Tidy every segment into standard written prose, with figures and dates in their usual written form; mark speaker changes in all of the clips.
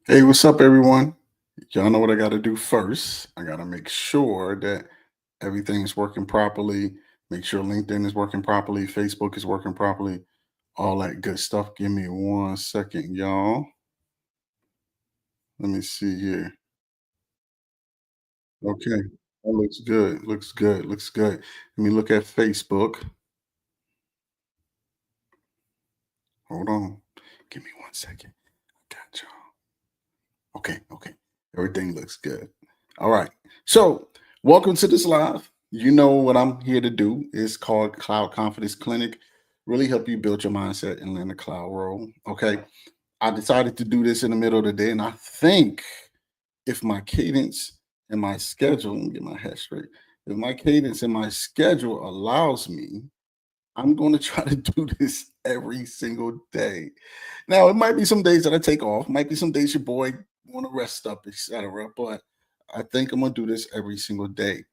Speaker 1: Hey, what's up, everyone? Y'all know what I got to do first. I got to make sure that everything's working properly, make sure LinkedIn is working properly, Facebook is working properly, all that good stuff. Give me 1 second, y'all. Let me see here. Okay. That looks good. Looks good. Looks good. Let me look at Facebook. Hold on. Give me 1 second. Got y'all. Okay, okay. Everything looks good. All right. So, welcome to this live. You know what I'm here to do is called Cloud Confidence Clinic. Really help you build your mindset and learn the cloud role. Okay. I decided to do this in the middle of the day, and I think if my cadence and my schedule, let me get my head straight. If my cadence and my schedule allows me, I'm going to try to do this every single day. Now, it might be some days that I take off, might be some days your boy want to rest up, etc. But I think I'm gonna do this every single day.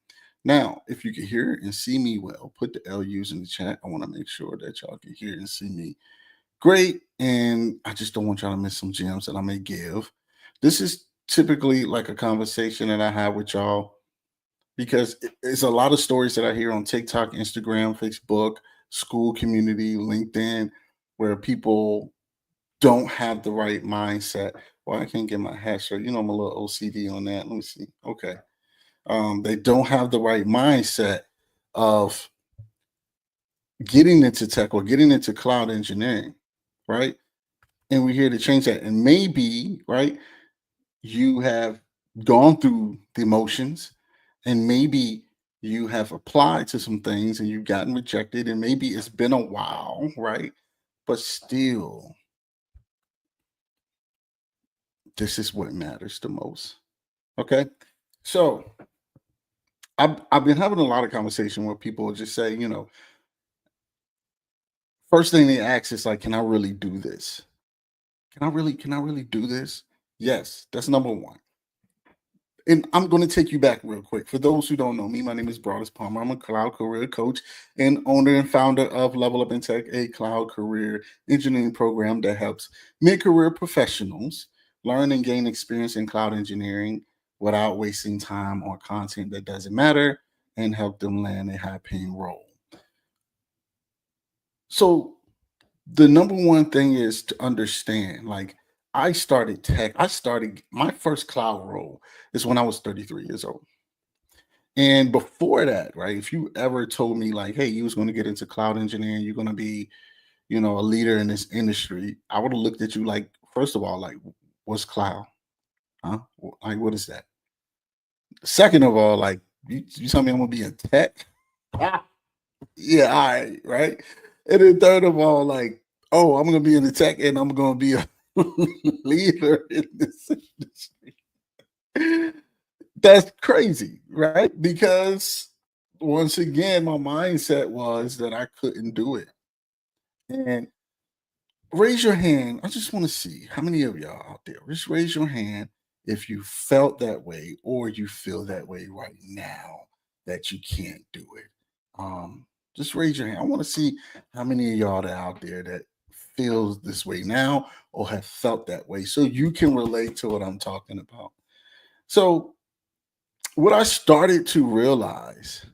Speaker 1: Now, if you can hear and see me well, put the LUs in the chat. I want to make sure that y'all can hear and see me great. And I just don't want y'all to miss some gems that I may give. This is typically like a conversation that I have with y'all because it's a lot of stories that I hear on TikTok, Instagram, Facebook, school community, LinkedIn, where people don't have the right mindset. Well, I can't get my hat straight. You know, I'm a little OCD on that. Let me see. Okay. They don't have the right mindset of getting into tech or getting into cloud engineering, right? And we're here to change that. And maybe, right, you have gone through the emotions and maybe you have applied to some things and you've gotten rejected and maybe it's been a while, right? But still, this is what matters the most. Okay. So I've been having a lot of conversation where people just say, first thing they ask is like, can I really do this? Can I really do this? Yes, that's number one. And I'm going to take you back real quick. For those who don't know me, my name is Broadus Palmer. I'm a cloud career coach and owner and founder of Level Up in Tech, a cloud career engineering program that helps mid-career professionals learn and gain experience in cloud engineering without wasting time on content that doesn't matter and help them land a high-paying role. So the number one thing is to understand, like I started my first cloud role is when I was 33 years old. And before that, right, if you ever told me like, hey, you was going to get into cloud engineering, you're going to be, a leader in this industry, I would have looked at you like, first of all, like, what's cloud? Huh? Like, what is that? Second of all, like, you tell me I'm gonna be in tech? Ah, yeah, all right, right. And then third of all, like, oh, I'm gonna be in the tech and I'm gonna be a leader in this industry. That's crazy, right? Because once again, my mindset was that I couldn't do it. And raise your hand. I just want to see how many of y'all out there. Just raise your hand if you felt that way or you feel that way right now that you can't do it. Just raise your hand. I want to see how many of y'all that are out there that feels this way now or have felt that way so you can relate to what I'm talking about. So what I started to realize,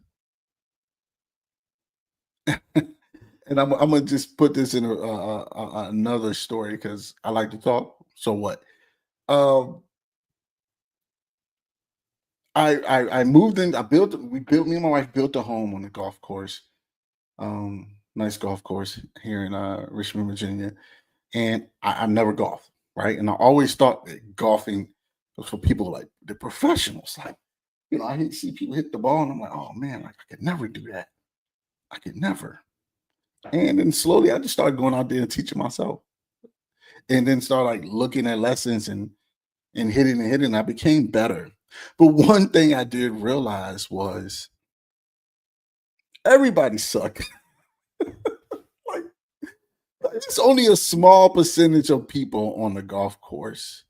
Speaker 1: and I'm gonna just put this in another story because I like to talk. So what? Um, I moved in. I built. We built. Me and my wife built a home on a golf course. Nice golf course here in Richmond, Virginia. And I never golfed, right? And I always thought that golfing was for people like the professionals. Like, see people hit the ball, and I'm like, oh man, like I could never do that. I could never. And then slowly, I just started going out there and teaching myself, and then start like looking at lessons and hitting and hitting. I became better. But one thing I did realize was everybody sucked. like it's only a small percentage of people on the golf course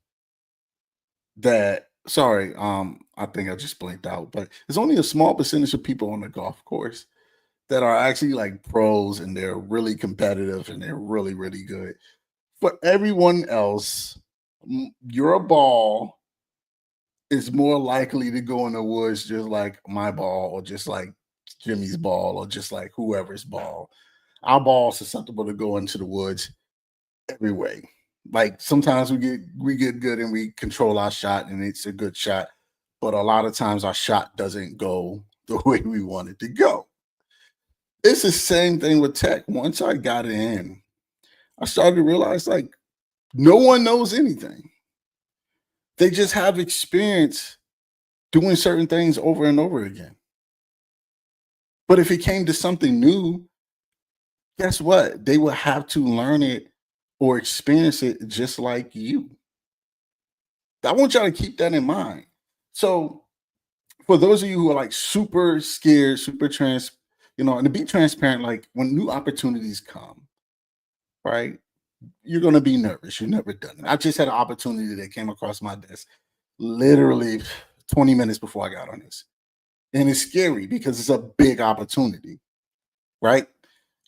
Speaker 1: that sorry, I think I just blinked out, but there's only a small percentage of people on the golf course that are actually like pros and they're really competitive and they're really, really good. For everyone else, Your ball is more likely to go in the woods just like my ball, or just like Jimmy's ball, or just like whoever's ball. Our ball is susceptible to go into the woods every way. Like sometimes we get good and we control our shot and it's a good shot, but a lot of times our shot doesn't go the way we want it to go. It's the same thing with tech. Once I got in, I started to realize like no one knows anything. They just have experience doing certain things over and over again. But if it came to something new, guess what? They will have to learn it or experience it just like you. I want y'all to keep that in mind. So, for those of you who are like super scared, super and to be transparent, like when new opportunities come, right? You're going to be nervous. You've never done it. I just had an opportunity that came across my desk literally 20 minutes before I got on this. And it's scary because it's a big opportunity, right?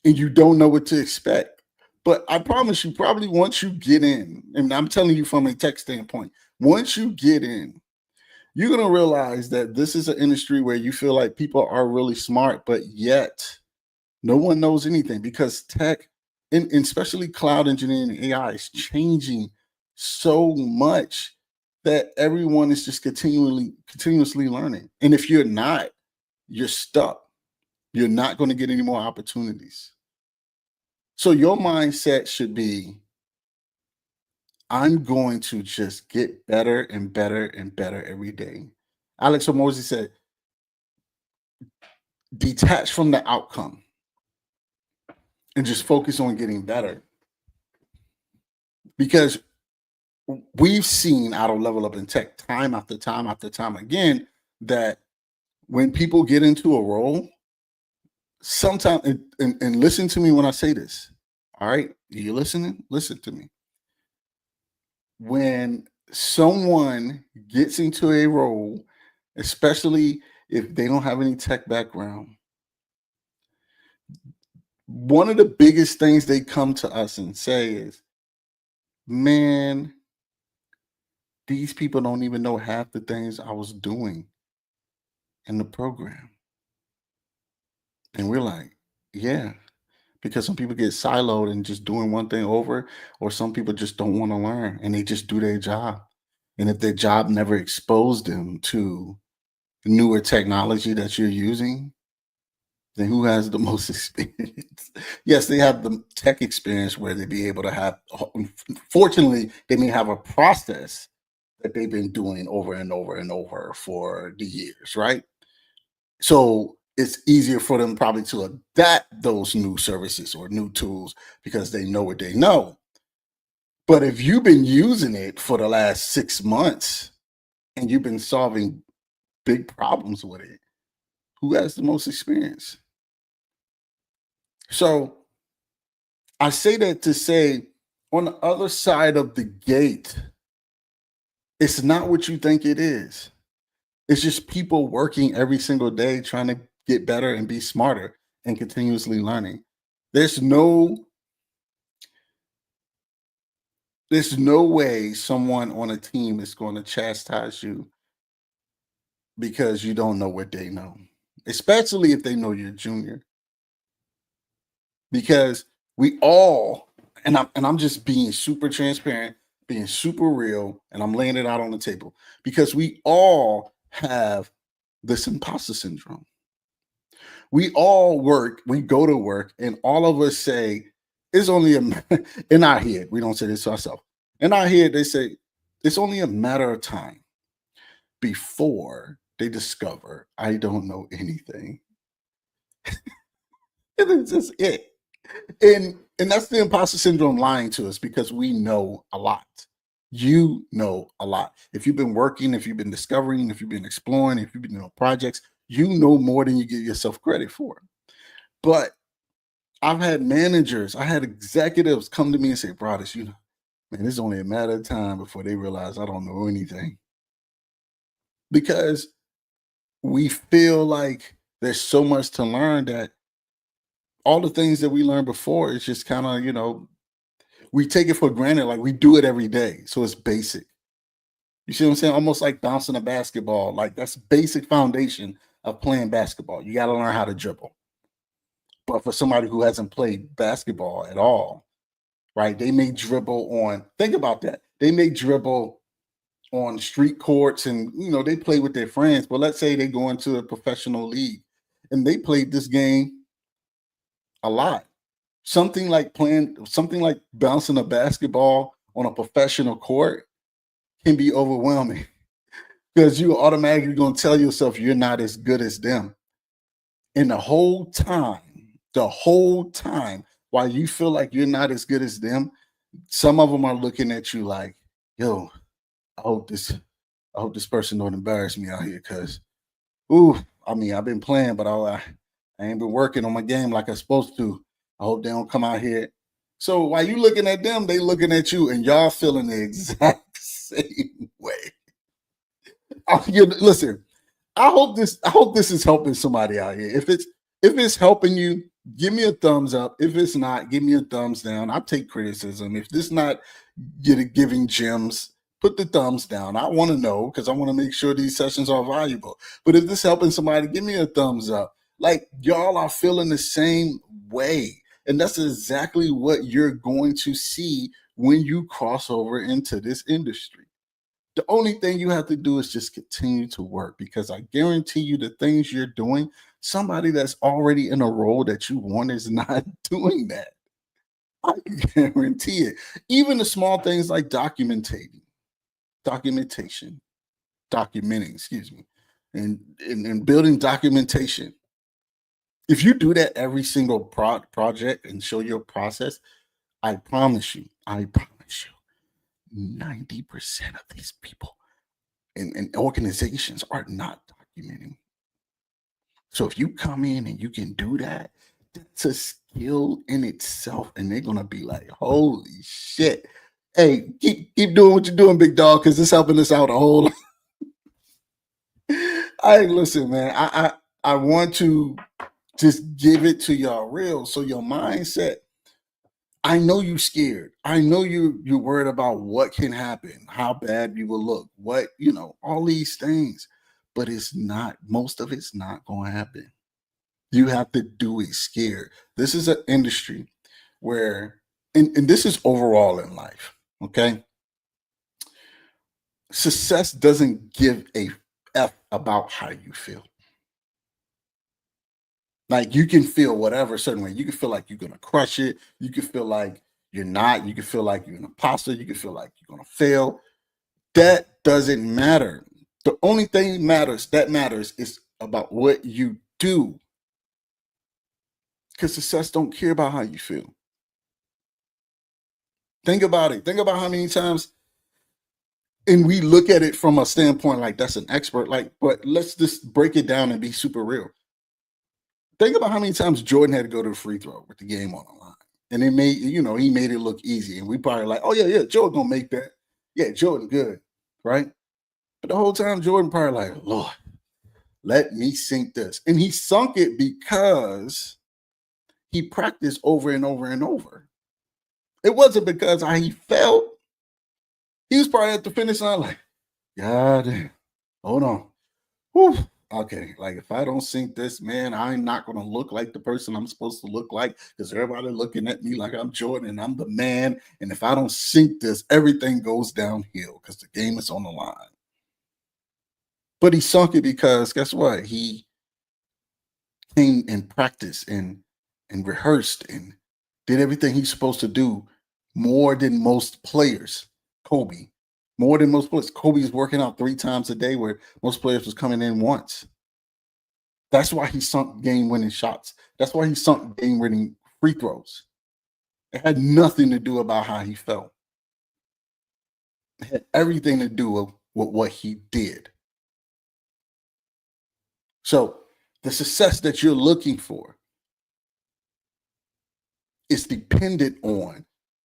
Speaker 1: And you don't know what to expect. But I promise you, probably once you get in, and I'm telling you from a tech standpoint, once you get in, you're going to realize that this is an industry where you feel like people are really smart, but yet no one knows anything because tech, and especially cloud engineering and AI, is changing so much that everyone is just continuously learning. And if you're not, you're stuck. You're not going to get any more opportunities. So your mindset should be, I'm going to just get better and better and better every day. Alex Hormozy said, detach from the outcome and just focus on getting better. Because we've seen out of Level Up in Tech time after time after time again that when people get into a role, sometimes, and listen to me when I say this, all right? You listening? Listen to me. When someone gets into a role, especially if they don't have any tech background, one of the biggest things they come to us and say is, man, these people don't even know half the things I was doing in the program. And we're like, yeah, because some people get siloed and just doing one thing over, or some people just don't want to learn and they just do their job. And if their job never exposed them to newer technology that you're using, then who has the most experience? Yes, they have the tech experience where they be able to have, fortunately, they may have a process that they've been doing over and over and over for the years, right? So it's easier for them probably to adapt those new services or new tools because they know what they know. But if you've been using it for the last 6 months and you've been solving big problems with it, who has the most experience? So I say that to say, on the other side of the gate, it's not what you think it is. It's just people working every single day trying to get better and be smarter and continuously learning. There's no there's no way someone on a team is going to chastise you because you don't know what they know, especially if they know you're junior. Because we all, and I'm just being super transparent, being super real, and I'm laying it out on the table because we all have this imposter syndrome. We all work, we go to work, and all of us say, it's only a in our head, we don't say this to ourselves. In our head, they say it's only a matter of time before they discover I don't know anything. And it's just it. And that's the imposter syndrome lying to us because we know a lot. You know a lot. If you've been working, if you've been discovering, if you've been exploring, if you've been doing projects, you know more than you give yourself credit for. But I've had managers, I had executives come to me and say, Broadus, man, it's only a matter of time before they realize I don't know anything. Because we feel like there's so much to learn that all the things that we learned before is just kind of, we take it for granted, like we do it every day. So it's basic. You see what I'm saying? Almost like bouncing a basketball. Like that's basic foundation of playing basketball. You got to learn how to dribble. But for somebody who hasn't played basketball at all, right? They may dribble on, think about that. They may dribble on street courts and, they play with their friends. But let's say they go into a professional league and they played this game a lot. Something like bouncing a basketball on a professional court can be overwhelming because you automatically going to tell yourself you're not as good as them. And the whole time, while you feel like you're not as good as them, some of them are looking at you like, yo, I hope this person don't embarrass me out here because, I've been playing, but I ain't been working on my game like I'm supposed to. I hope they don't come out here. So while you looking at them, they looking at you, and y'all feeling the exact same way. Listen, I hope this is helping somebody out here. If it's helping you, give me a thumbs up. If it's not, give me a thumbs down. I take criticism. If this not giving gems, put the thumbs down. I want to know because I want to make sure these sessions are valuable. But if this helping somebody, give me a thumbs up. Like y'all are feeling the same way. And that's exactly what you're going to see when you cross over into this industry. The only thing you have to do is just continue to work because I guarantee you the things you're doing, somebody that's already in a role that you want is not doing that. I guarantee it. Even the small things like documenting, excuse me, and building documentation. If you do that every single project and show your process, I promise you, 90% of these people and organizations are not documenting. So if you come in and you can do that, that's a skill in itself. And they're going to be like, holy shit. Hey, keep doing what you're doing, big dog, because it's helping us out a whole lot. Listen, man, I want to just give it to y'all real. So your mindset, I know you're scared. I know you're worried about what can happen, how bad you will look, all these things. But most of it's not going to happen. You have to do it scared. This is an industry where, and this is overall in life, okay? Success doesn't give a F about how you feel. Like you can feel whatever certain way. You can feel like you're gonna crush it. You can feel like you're not. You can feel like you're an imposter. You can feel like you're gonna fail. That doesn't matter. The only thing that matters is about what you do. Because success don't care about how you feel. Think about it. Think about how many times, and we look at it from a standpoint like that's an expert, but let's just break it down and be super real. Think about how many times Jordan had to go to the free throw with the game on the line. And he made it look easy. And we probably like, oh yeah, Jordan gonna make that. Yeah, Jordan good, right? But the whole time Jordan probably like, Lord, let me sink this. And he sunk it because he practiced over and over and over. It wasn't because how he felt. He was probably at the finish line like, God, hold on. Whew. Okay, like if I don't sink this, man, I'm not gonna look like the person I'm supposed to look like because everybody looking at me like I'm Jordan and I'm the man. And if I don't sink this, everything goes downhill because the game is on the line. But he sunk it because guess what? He came and practiced and rehearsed and did everything he's supposed to do more than most players. Kobe, more than most players. Kobe's working out 3 times a day where most players was coming in once. That's why he sunk game-winning shots. That's why he sunk game-winning free throws. It had nothing to do about how he felt. It had everything to do with what he did. So the success that you're looking for is dependent on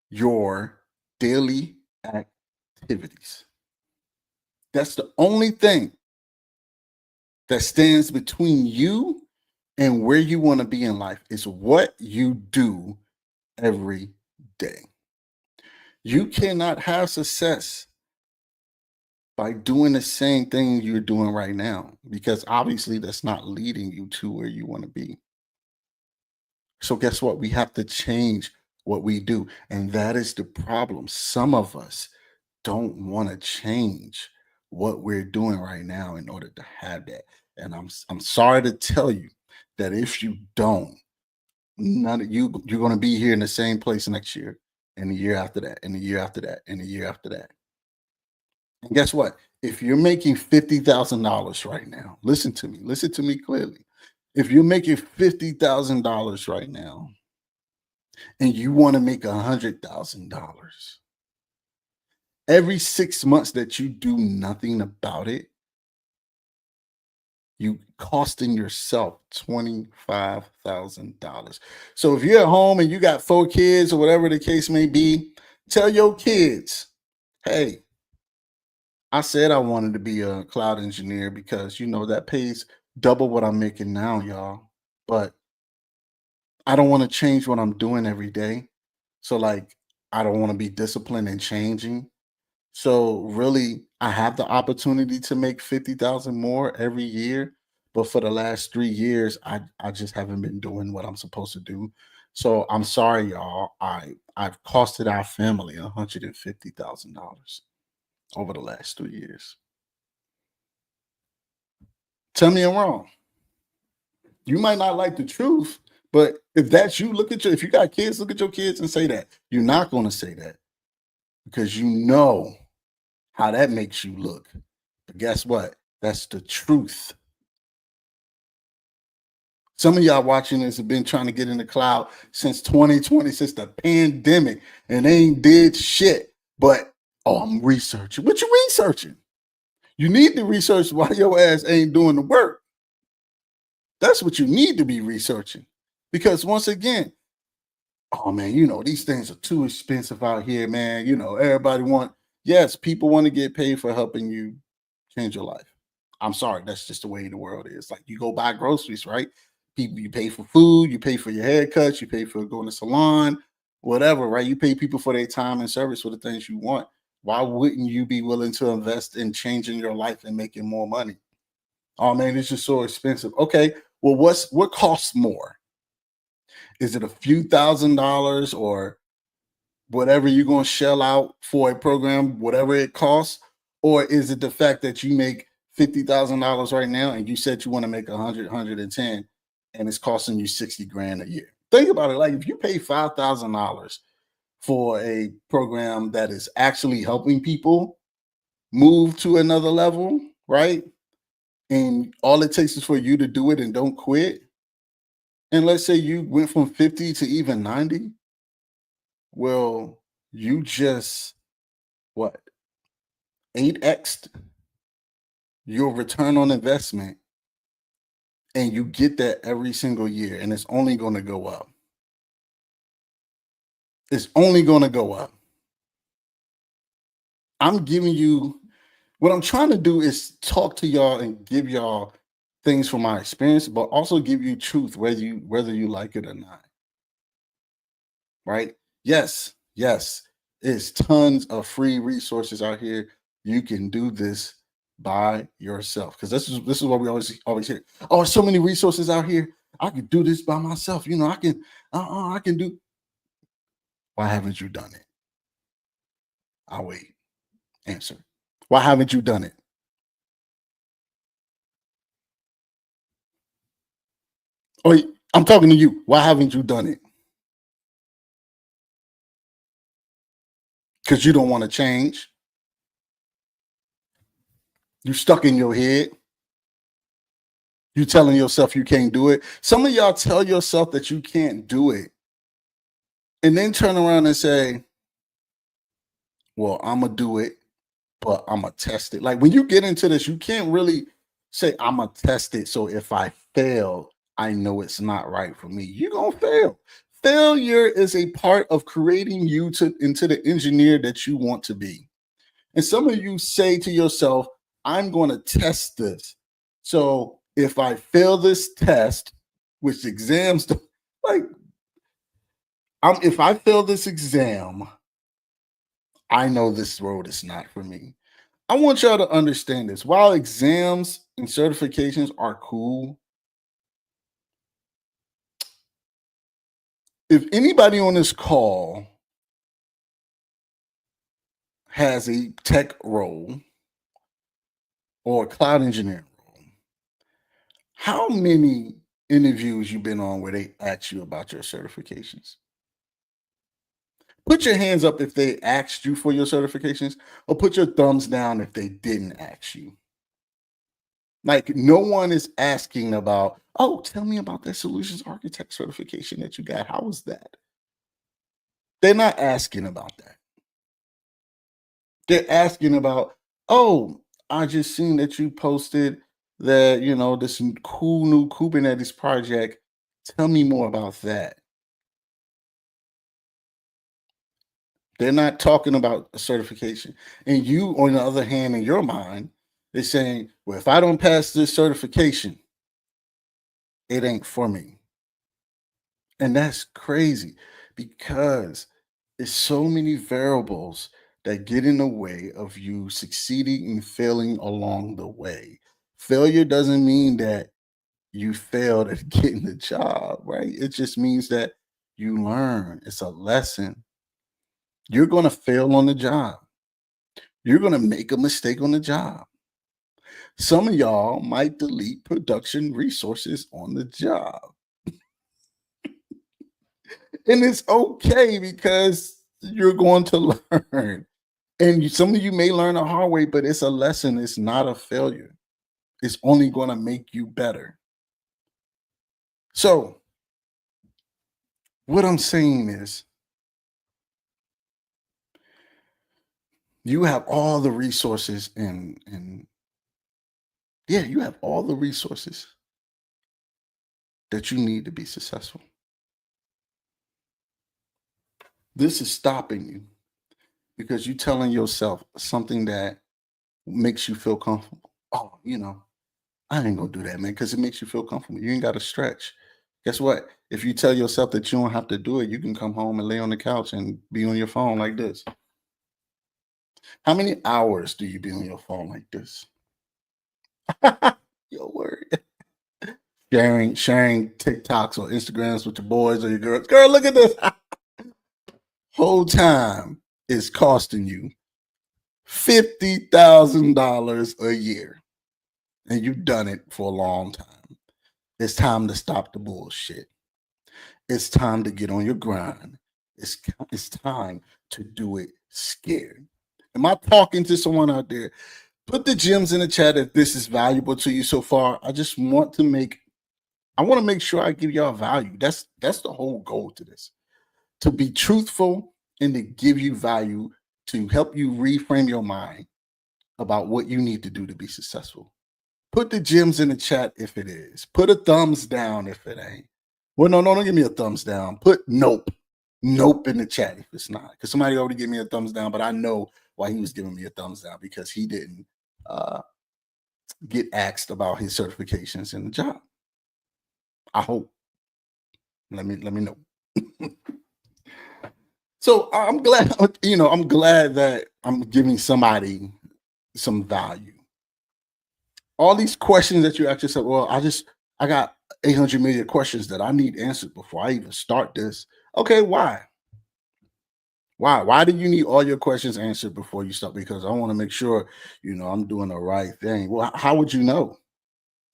Speaker 1: your daily activities. That's the only thing that stands between you and where you want to be in life is what you do every day. You cannot have success by doing the same thing you're doing right now because obviously that's not leading you to where you want to be. So guess what? We have to change what we do. And that is the problem. Some of us don't want to change what we're doing right now in order to have that. And I'm sorry to tell you that if you don't, none of you're going to be here in the same place next year and the year after that and the year after that and the year after that. And guess what? If you're making $50,000 right now, listen to me clearly. If you're making $50,000 right now and you want to make $100,000, every 6 months that you do nothing about it, you costing yourself $25,000. So if you're at home and you got 4 kids or whatever the case may be, tell your kids, hey, I said I wanted to be a cloud engineer because that pays double what I'm making now, y'all. But I don't want to change what I'm doing every day. So like I don't want to be disciplined in changing. So really, I have the opportunity to make 50,000 more every year, but for the last 3 years, I just haven't been doing what I'm supposed to do. So I'm sorry, y'all. I've costed our family $150,000 over the last 3 years. Tell me I'm wrong. You might not like the truth, but if that's you, if you got kids, look at your kids and say that. You're not going to say that because you know how that makes you look. But guess what? That's the truth. Some of y'all watching this have been trying to get in the cloud since 2020, since the pandemic, and they ain't did shit. But I'm researching. What you researching? You need to research why your ass ain't doing the work. That's what you need to be researching. Because once again, oh man, these things are too expensive out here, man. Yes, people want to get paid for helping you change your life. I'm sorry, that's just the way the world is. Like you go buy groceries, right? People, you pay for food, you pay for your haircuts, you pay for going to salon, whatever, right? You pay people for their time and service for the things you want. Why wouldn't you be willing to invest in changing your life and making more money? Oh man, it's just so expensive. Okay, well, what costs more? Is it a few $1,000s or whatever you're going to shell out for a program, whatever it costs? Or is it the fact that you make $50,000 right now and you said you want to make 110 and it's costing you 60 grand a year? Think about it. Like if you pay $5,000 for a program that is actually helping people move to another level, right? And all it takes is for you to do it and don't quit. And let's say you went from 50 to even 90. Well, you just what 8x your return on investment, and you get that every single year, and it's only going to go up. It's only going to go up. I'm giving you what I'm trying to do is talk to y'all and give y'all things from my experience, but also give you truth whether you like it or not. Right? Yes, it's tons of free resources out here. You can do this by yourself because this is what we always hear. Oh, there's so many resources out here. I can do this by myself. I can do. Why haven't you done it? I'll wait. Answer. Why haven't you done it? Oh, I'm talking to you. Why haven't you done it? Because you don't want to change. You stuck in your head. You telling yourself you can't do it. Some of y'all tell yourself that you can't do it, and then turn around and say, "Well, I'm gonna do it, but I'm gonna test it." Like when you get into this, you can't really say, "I'm gonna test it." So if I fail, I know it's not right for me. You're gonna fail. Failure is a part of creating you into the engineer that you want to be. And some of you say to yourself, I'm going to test this. So if I fail this test, which exams, like, if I fail this exam, I know this road is not for me. I want y'all to understand this. While exams and certifications are cool, if anybody on this call has a tech role or a cloud engineering role, how many interviews you been on where they ask you about your certifications? Put your hands up if they asked you for your certifications, or put your thumbs down if they didn't ask you. Like, no one is asking about, oh, tell me about that solutions architect certification that you got. How was that? They're not asking about that. They're asking about, oh, I just seen that you posted that, this cool new Kubernetes project. Tell me more about that. They're not talking about a certification. And you, on the other hand, in your mind, is saying, well, if I don't pass this certification, it ain't for me. And that's crazy because there's so many variables that get in the way of you succeeding and failing along the way. Failure doesn't mean that you failed at getting the job, right? It just means that you learn. It's a lesson. You're going to fail on the job. You're going to make a mistake on the job. Some of y'all might delete production resources on the job. And it's okay because you're going to learn. And some of you may learn the hard way, but it's a lesson. It's not a failure. It's only going to make you better. So, what I'm saying is, you have all the resources and yeah, you have all the resources that you need to be successful. This is stopping you because you're telling yourself something that makes you feel comfortable. Oh, I ain't gonna do that, man, because it makes you feel comfortable. You ain't got to stretch. Guess what? If you tell yourself that you don't have to do it, you can come home and lay on the couch and be on your phone like this. How many hours do you be on your phone like this? Your word. Sharing TikToks or Instagrams with your boys or your girls. Girl, look at this. Whole time is costing you $50,000 a year. And you've done it for a long time. It's time to stop the bullshit. It's time to get on your grind. It's time to do it scared. Am I talking to someone out there? Put the gems in the chat if this is valuable to you so far. I want to make sure I give y'all value. That's the whole goal to this. To be truthful and to give you value to help you reframe your mind about what you need to do to be successful. Put the gems in the chat if it is. Put a thumbs down if it ain't. Well, no, don't give me a thumbs down. Put nope in the chat if it's not. Because somebody already gave me a thumbs down, but I know why he was giving me a thumbs down, because he didn't get asked about his certifications in the job. I hope. Let me know. So I'm glad, I'm glad that I'm giving somebody some value. All these questions that you ask yourself, well, I got 800 million questions that I need answered before I even start this. Okay, why? Why do you need all your questions answered before you start? Because I want to make sure, I'm doing the right thing. Well, how would you know?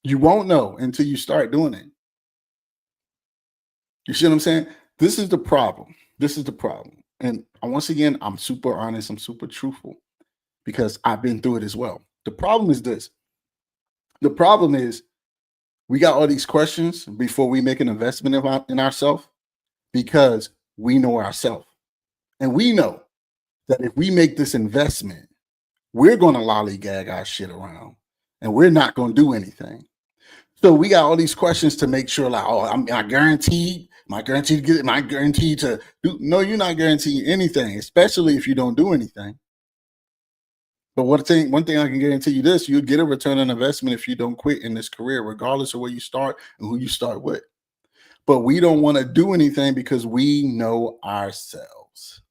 Speaker 1: You won't know until you start doing it. You see what I'm saying? This is the problem. And once again, I'm super honest. I'm super truthful because I've been through it as well. The problem is this. The problem is we got all these questions before we make an investment in ourselves, because we know ourselves. And we know that if we make this investment, we're going to lollygag our shit around and we're not going to do anything. So we got all these questions to make sure, like, oh, am I guaranteed? Am I guaranteed to get it? Am I guaranteed to do? No, you're not guaranteed anything, especially if you don't do anything. But one thing I can guarantee you this: you'll get a return on investment if you don't quit in this career, regardless of where you start and who you start with. But we don't want to do anything because we know ourselves.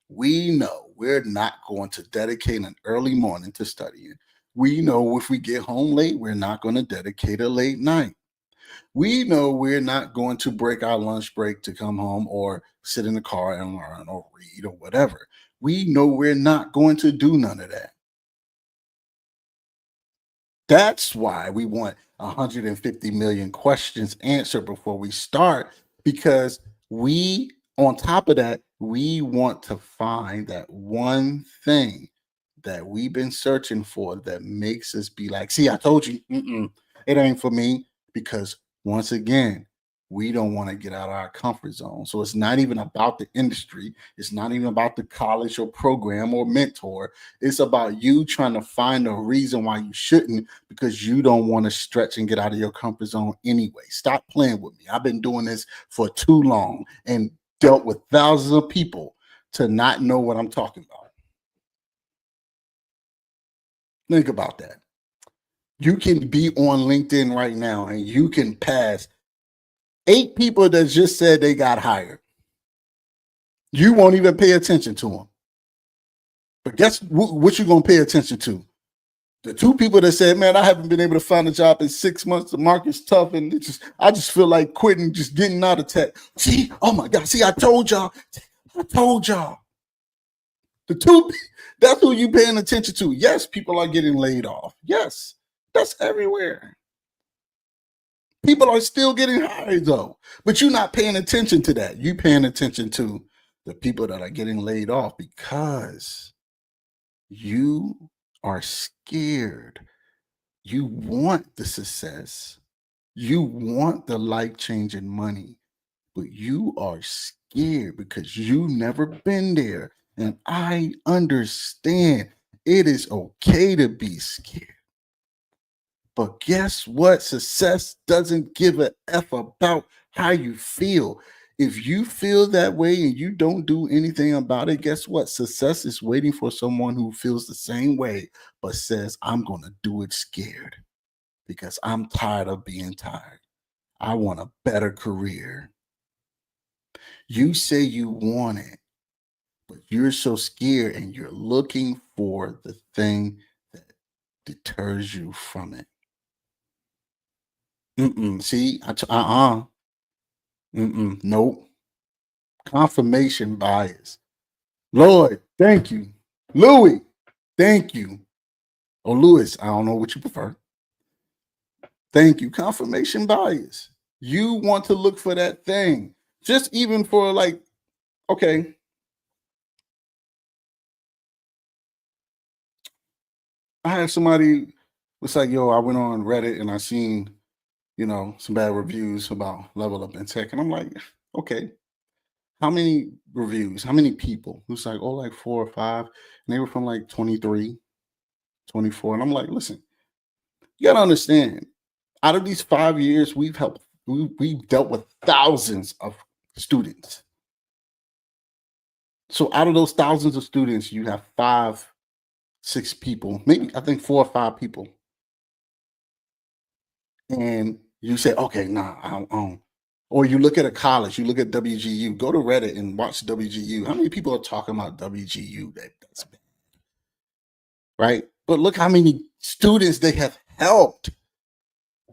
Speaker 1: We know we're not going to dedicate an early morning to studying. We know if we get home late, we're not going to dedicate a late night. We know we're not going to break our lunch break to come home or sit in the car and learn or read or whatever. We know we're not going to do none of that. That's why we want 150 million questions answered before we start, because we, on top of that, we want to find that one thing that we've been searching for that makes us be like, see, I told you, it ain't for me. Because once again, we don't want to get out of our comfort zone. So it's not even about the industry. It's not even about the college or program or mentor. It's about you trying to find a reason why you shouldn't, because you don't want to stretch and get out of your comfort zone anyway. Stop playing with me. I've been doing this for too long and dealt with thousands of people to not know what I'm talking about. Think about that. You can be on LinkedIn right now and you can pass 8 people that just said they got hired. You won't even pay attention to them. But guess what you're going to pay attention to? The 2 people that said, man, I haven't been able to find a job in 6 months. The market's tough. And I just feel like quitting, just getting out of tech. See, oh my God. See, I told y'all. The 2, that's who you paying attention to. Yes, people are getting laid off. Yes, that's everywhere. People are still getting hired though, but you're not paying attention to that. You're paying attention to the people that are getting laid off because you are scared. You want the success. You want the life-changing money, but you are scared because you never been there. And I understand it is okay to be scared. But guess what? Success doesn't give a F about how you feel. If you feel that way and you don't do anything about it, guess what? Success is waiting for someone who feels the same way, but says, I'm going to do it scared because I'm tired of being tired. I want a better career. You say you want it, but you're so scared and you're looking for the thing that deters you from it. See, nope. Confirmation bias. Lloyd, thank you. Louis, thank you. Or Lewis, I don't know what you prefer. Thank you. Confirmation bias. You want to look for that thing. Just even for like, okay. I had somebody was like, yo, I went on Reddit and I seen, some bad reviews about Level Up in Tech. And I'm like, okay, how many reviews? How many people? It was like, oh, like 4 or 5. And they were from like 23, 24. And I'm like, listen, you gotta understand, out of these 5 years, we've dealt with thousands of students. So out of those thousands of students, you have 5, 6 people, maybe I think 4 or 5 people. And you say, okay, nah, I don't. Or you look at a college, you look at WGU, go to Reddit and watch WGU. How many people are talking about WGU? That's bad, right? But look how many students they have helped.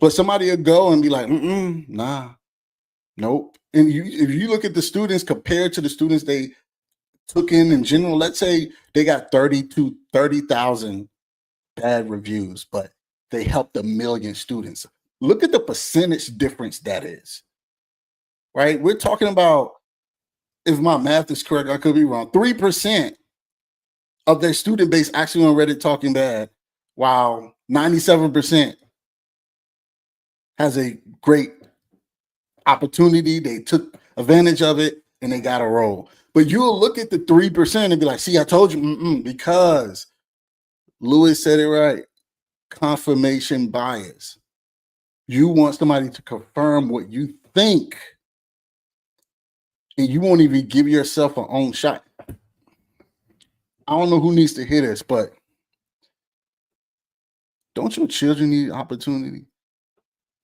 Speaker 1: But somebody will go and be like, nah, nope. And if you look at the students compared to the students they took in general, let's say they got 30,000 bad reviews, but they helped 1 million students. Look at the percentage difference that is, right? We're talking about, if my math is correct, I could be wrong, 3% of their student base actually on Reddit talking bad, while 97% has a great opportunity. They took advantage of it and they got a roll. But you'll look at the 3% and be like, see, I told you, because Lewis said it right. Confirmation bias. You want somebody to confirm what you think, and you won't even give yourself an own shot. I don't know who needs to hear this, but don't your children need opportunity?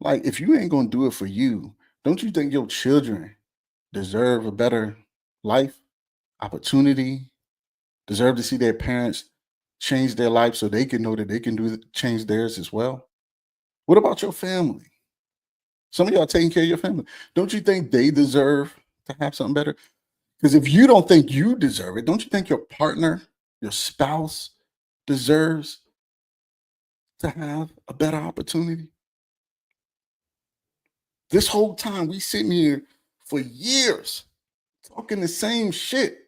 Speaker 1: Like, if you ain't gonna do it for you, don't you think your children deserve a better life, opportunity, deserve to see their parents change their life so they can know that they can change theirs as well? What about your family? Some of y'all taking care of your family. Don't you think they deserve to have something better? Because if you don't think you deserve it, don't you think your partner, your spouse deserves to have a better opportunity? This whole time we sitting here for years talking the same shit.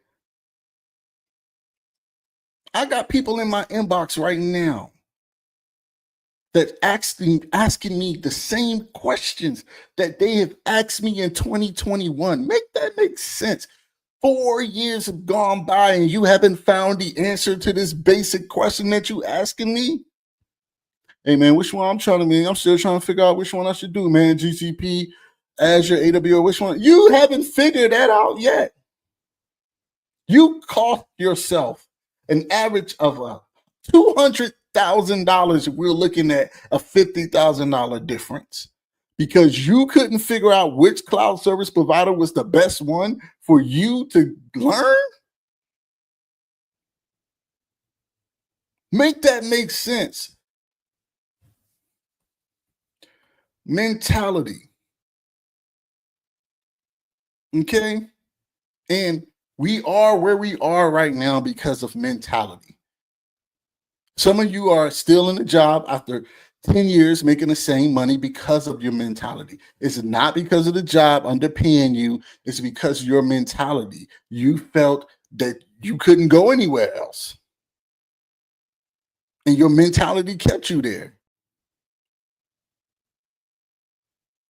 Speaker 1: I got people in my inbox right now that asking me the same questions that they have asked me in 2021. Make that make sense. 4 years have gone by and you haven't found the answer to this basic question that you asking me? Hey man, which one I'm trying to mean? I'm still trying to figure out which one I should do, man. GCP, Azure, AWS, which one? You haven't figured that out yet. You cost yourself an average of $200,000 if we're looking at a $50,000 difference because you couldn't figure out which cloud service provider was the best one for you to learn. Make that make sense. Mentality. Okay. And we are where we are right now because of mentality. Some of you are still in the job after 10 years making the same money because of your mentality. It's not because of the job underpaying you, it's because of your mentality. You felt that you couldn't go anywhere else. And your mentality kept you there.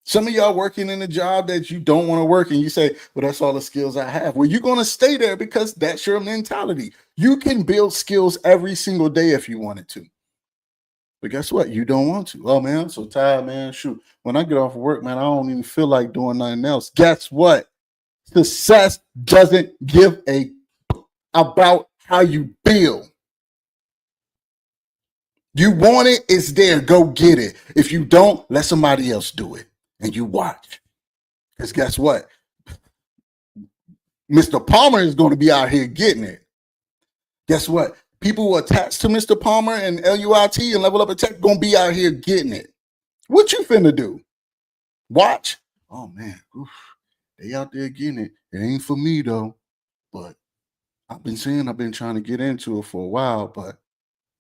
Speaker 1: Some of y'all working in a job that you don't want to work and you say, well, that's all the skills I have. Well, you're going to stay there because that's your mentality. You can build skills every single day if you wanted to. But guess what? You don't want to. Oh, man, I'm so tired, man. Shoot. When I get off of work, man, I don't even feel like doing nothing else. Guess what? Success doesn't give a about how you feel. You want it, it's there. Go get it. If you don't, let somebody else do it. And you watch. Because guess what? Mr. Palmer is going to be out here getting it. Guess what? People who are attached to Mr. Palmer and LUIT and Level Up Tech going to be out here getting it. What you finna do? Watch? Oh man, oof, they out there getting it. It ain't for me though. But I've been trying to get into it for a while, but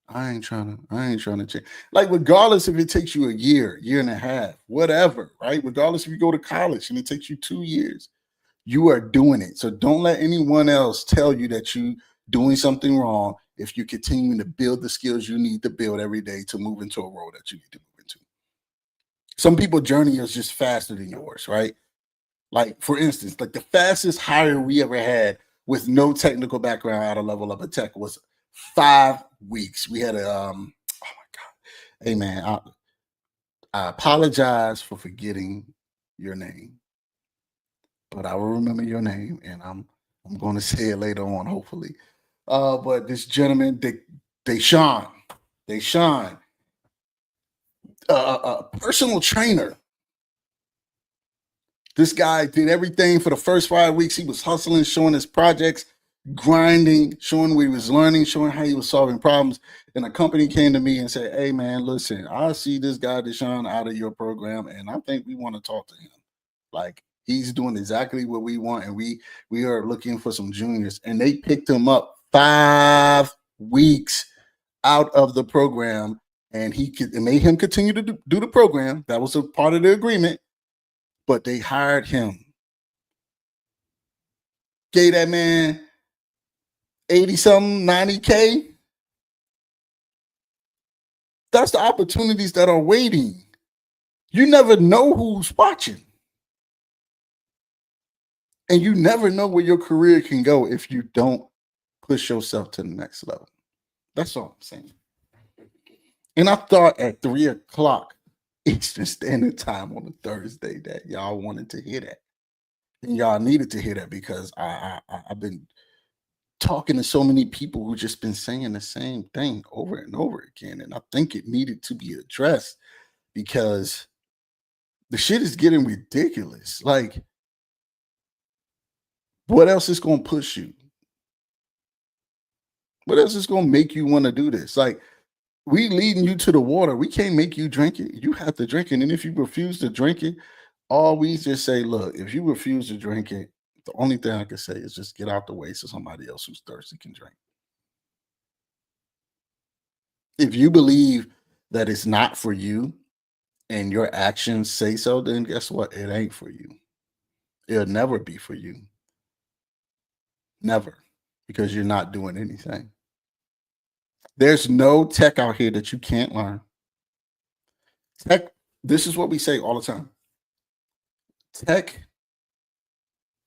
Speaker 1: I ain't trying to change. Like, regardless if it takes you a year and a half, whatever, right? Regardless if you go to college and it takes you 2 years, you are doing it. So don't let anyone else tell you that you doing something wrong if you continue to build the skills you need to build every day to move into a role that you need to move into. Some people's journey is just faster than yours, right? Like, for instance, like the fastest hire we ever had with no technical background out of Level Up Tech was 5 weeks. We had oh my God. Hey man, I apologize for forgetting your name, but I will remember your name and I'm going to say it later on, hopefully. But this gentleman, Deshaun, a personal trainer. This guy did everything for the first 5 weeks. He was hustling, showing his projects, grinding, showing what he was learning, showing how he was solving problems. And a company came to me and said, hey, man, listen, I see this guy, Deshaun, out of your program, and I think we want to talk to him. Like, he's doing exactly what we want, and we are looking for some juniors. And they picked him up 5 weeks out of the program, and it made him continue to do the program. That was a part of the agreement. But they hired him. Gave that man 80 something, 90K. That's the opportunities that are waiting. You never know who's watching. And you never know where your career can go if you don't push yourself to the next level. That's all I'm saying. And I thought at 3:00 Eastern Standard Time on a Thursday that y'all wanted to hear that. And y'all needed to hear that because I've been talking to so many people who just been saying the same thing over and over again. And I think it needed to be addressed because the shit is getting ridiculous. Like, what else is going to push you? What else is going to make you want to do this? Like, we leading you to the water. We can't make you drink it. You have to drink it. And if you refuse to drink it, all we just say, look, if you refuse to drink it, the only thing I can say is just get out the way so somebody else who's thirsty can drink. If you believe that it's not for you and your actions say so, then guess what? It ain't for you. It'll never be for you. Never. Because you're not doing anything. There's no tech out here that you can't learn. Tech, this is what we say all the time. Tech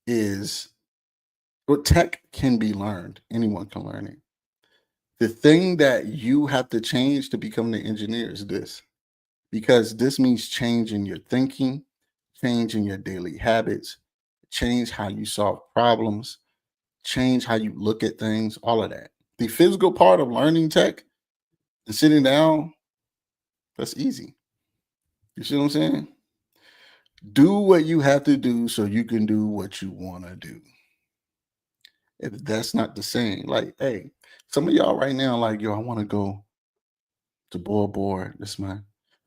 Speaker 1: is what tech can be learned. Anyone can learn it. The thing that you have to change to become the engineer is this, because this means changing your thinking, changing your daily habits, change how you solve problems, change how you look at things, all of that. The physical part of learning tech and sitting down, that's easy. You see what I'm saying? Do what you have to do so you can do what you want to do. If that's not the same, like, hey, some of y'all right now, like, yo, I want to go to Bora Bora this month.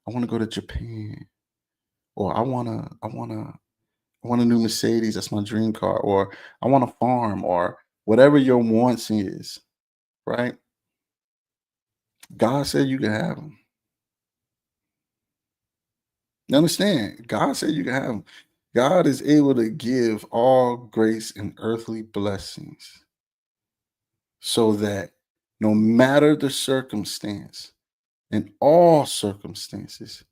Speaker 1: I want to go to Japan, or I want a new Mercedes. That's my dream car, or I want a farm, or whatever your wants is, right? God said you can have them. You understand? God said you can have them. God is able to give all grace and earthly blessings so that no matter the circumstance, in all circumstances,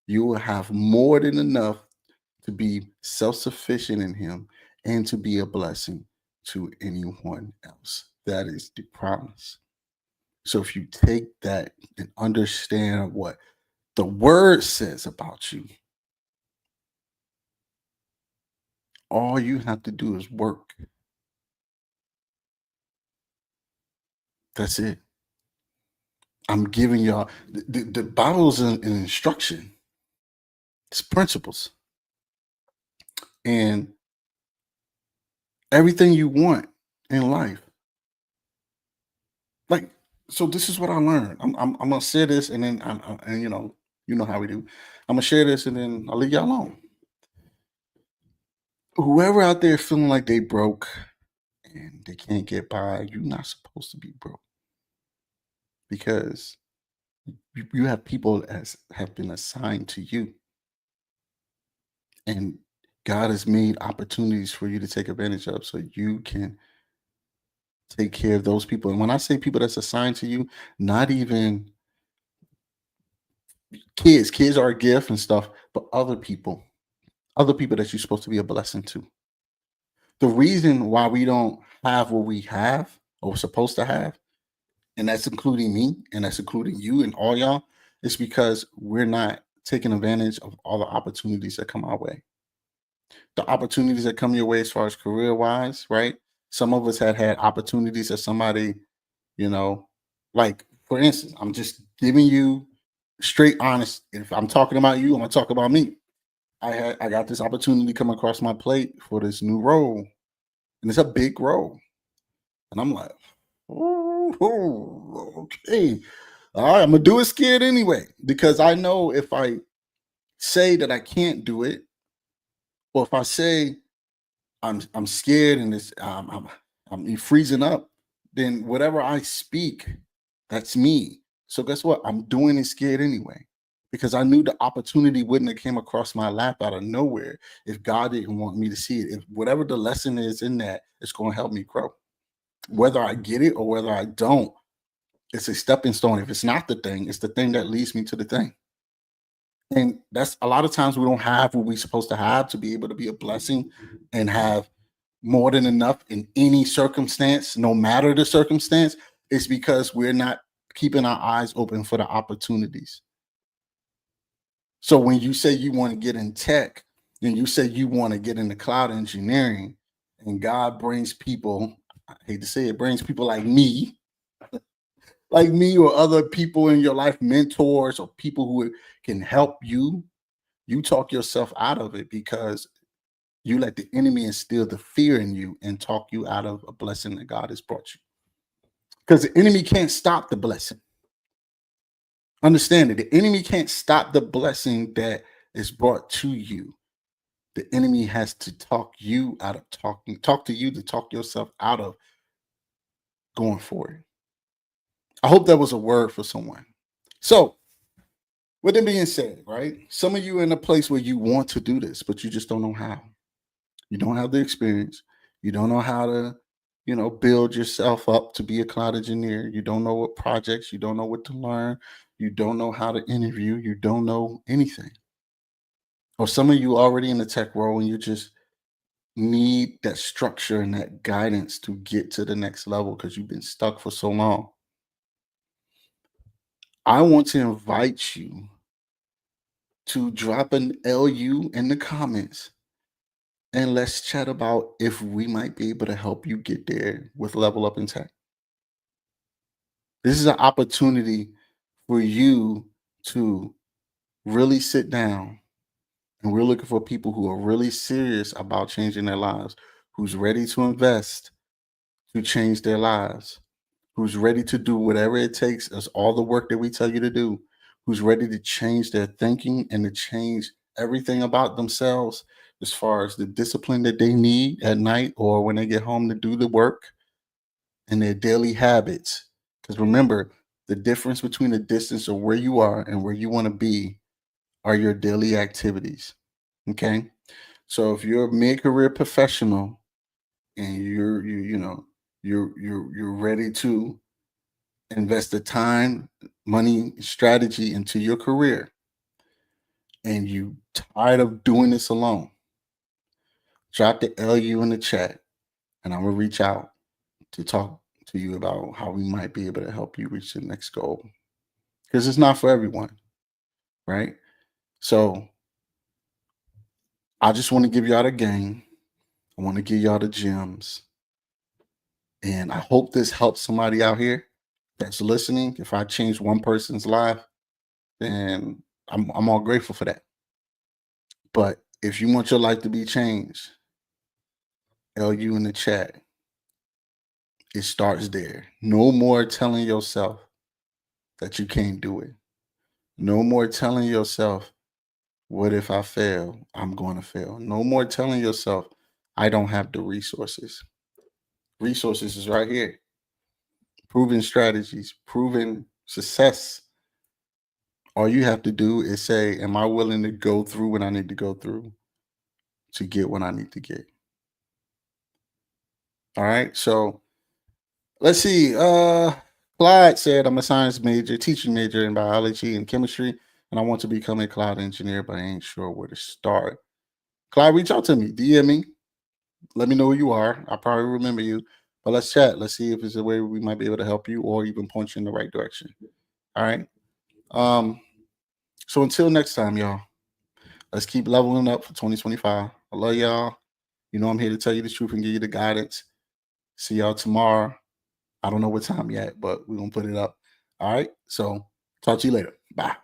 Speaker 1: you will have more than enough to be self sufficient in Him and to be a blessing to anyone else. That is the promise. So if you take that and understand what the word says about you, all you have to do is work. That's it. I'm giving y'all the Bible is an instruction, it's principles, and everything you want in life. Like, so this is what I learned. I'm gonna say this, and then and you know how we do. I'm gonna share this, and then I'll leave y'all alone. Whoever out there feeling like they broke and they can't get by, you're not supposed to be broke because you have people as have been assigned to you, and God has made opportunities for you to take advantage of, so you can take care of those people. And when I say people that's assigned to you, not even kids are a gift and stuff, but other people that you're supposed to be a blessing to. The reason why we don't have what we have or we're supposed to have, and that's including me, and that's including you and all y'all, is because we're not taking advantage of all the opportunities that come our way. The opportunities that come your way as far as career wise, right? Some of us had opportunities that somebody, you know, like for instance, I'm just giving you straight honest. If I'm talking about you, I'm gonna talk about me. I got this opportunity come across my plate for this new role, and it's a big role, and I'm like, oh, okay, all right, I'm gonna do it scared anyway because I know if I say that I can't do it, or if I say I'm scared and I'm freezing up, then whatever I speak, that's me. So guess what? I'm doing it scared anyway. Because I knew the opportunity wouldn't have came across my lap out of nowhere if God didn't want me to see it. If whatever the lesson is in that, it's going to help me grow. Whether I get it or whether I don't, it's a stepping stone. If it's not the thing, it's the thing that leads me to the thing. And that's a lot of times we don't have what we're supposed to have to be able to be a blessing and have more than enough in any circumstance, no matter the circumstance. It's because we're not keeping our eyes open for the opportunities. So when you say you want to get in tech, and you say you want to get into cloud engineering, and God brings people, I hate to say it, brings people like me or other people in your life, mentors or people who can help you, you talk yourself out of it because you let the enemy instill the fear in you and talk you out of a blessing that God has brought you. because the enemy can't stop the blessing. Understand it. The enemy can't stop the blessing that is brought to you. The enemy has to talk you out of talk to you to talk yourself out of going forward. I hope that was a word for someone. So, with that being said, right? Some of you are in a place where you want to do this, but you just don't know how. You don't have the experience. You don't know how to, build yourself up to be a cloud engineer. You don't know what projects, you don't know what to learn. You don't know how to interview. You don't know anything. Or some of you already in the tech world and you just need that structure and that guidance to get to the next level because you've been stuck for so long. I want to invite you to drop an LU in the comments and let's chat about if we might be able to help you get there with Level Up in Tech. This is an opportunity for you to really sit down, and we're looking for people who are really serious about changing their lives, who's ready to invest to change their lives, who's ready to do whatever it takes as all the work that we tell you to do, who's ready to change their thinking and to change everything about themselves as far as the discipline that they need at night or when they get home to do the work and their daily habits. Because remember, the difference between the distance of where you are and where you want to be are your daily activities. Okay. So if you're a mid-career professional and you're ready to invest the time, money, strategy into your career, and you tired of doing this alone, drop the LU in the chat, and I'm gonna reach out to talk to you about how we might be able to help you reach the next goal. Because it's not for everyone, right? So I just want to give y'all the game. I want to give y'all the gems. And I hope this helps somebody out here that's listening. If I change one person's life, then I'm all grateful for that. But if you want your life to be changed, LU in the chat. It starts there. No more telling yourself that you can't do it. No more telling yourself, what if I fail? I'm going to fail. No more telling yourself, I don't have the resources. Resources is right here. Proven strategies, proven success. All you have to do is say, am I willing to go through what I need to go through to get what I need to get? All right. So let's see. Clyde said, I'm a science major, teaching major in biology and chemistry, and I want to become a cloud engineer, but I ain't sure where to start. Clyde, reach out to me, DM me. Let me know who you are. I'll probably remember you. But let's chat. Let's see if there's a way we might be able to help you or even point you in the right direction. All right. So until next time, y'all, let's keep leveling up for 2025. I love y'all. You know I'm here to tell you the truth and give you the guidance. See y'all tomorrow. I don't know what time yet, but we're gonna put it up. All right. So talk to you later. Bye.